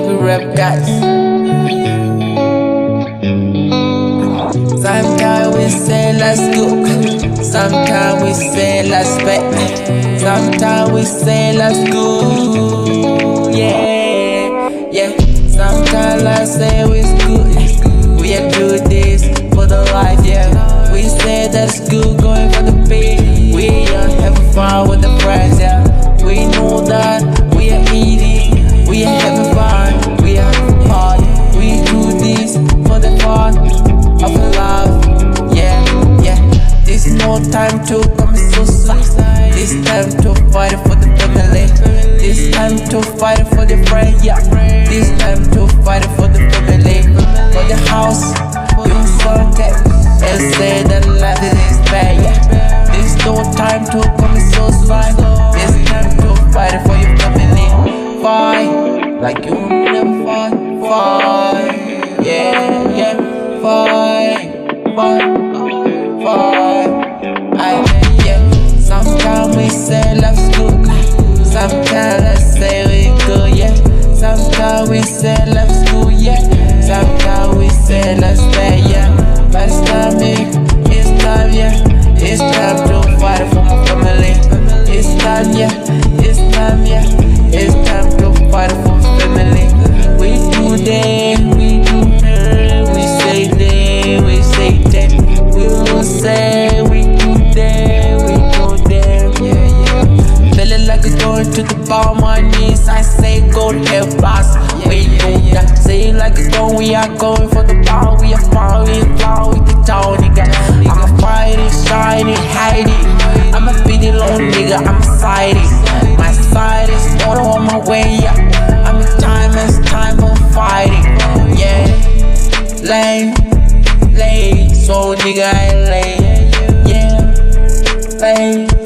We rap guys. Sometimes we say let's go. Sometimes we say let's back. Sometimes we say let's go. Yeah, yeah. Sometimes I say it's good. We are do this for the life, yeah. We say that's good, going for the pay. We are having fun with the friends, yeah. We know that we are eating, we are having fun, we are having fun. We do this for the fun of love, yeah, yeah. This no time to commit suicide. This time to fight for the family. This time to fight for the friend, yeah. This time to fight for the family, for the house, we forget and say that life is bad, yeah. This no time to commit suicide. This time to fight for your family. Fight like you never fought. Fight, yeah, yeah. Fight, fight, fight. Yeah. Sometimes we say love's good. Sometimes I say we good, yeah. Sometimes we say love's good, yeah. Sometimes we say let's stay, yeah. But it's time, yeah. It's time to fight for my family. It's time, yeah. It's time, yeah. It's time to fight for my family. We do that, we do that. We say that, we say that. We will say we do that, we do that. Yeah, yeah. Feeling like I'm going to the bottom of my knees. I say go help us. We do that. Say like it's going, we are going for the ball. We are far, we are far with the town, nigga. I'm a fighting, shining, hiding. I'm a feeling low, nigga. I'm excited. My side is all on my way, yeah. I'm a time, it's time for fighting, yeah. Lay, so nigga I lay, yeah. Lay.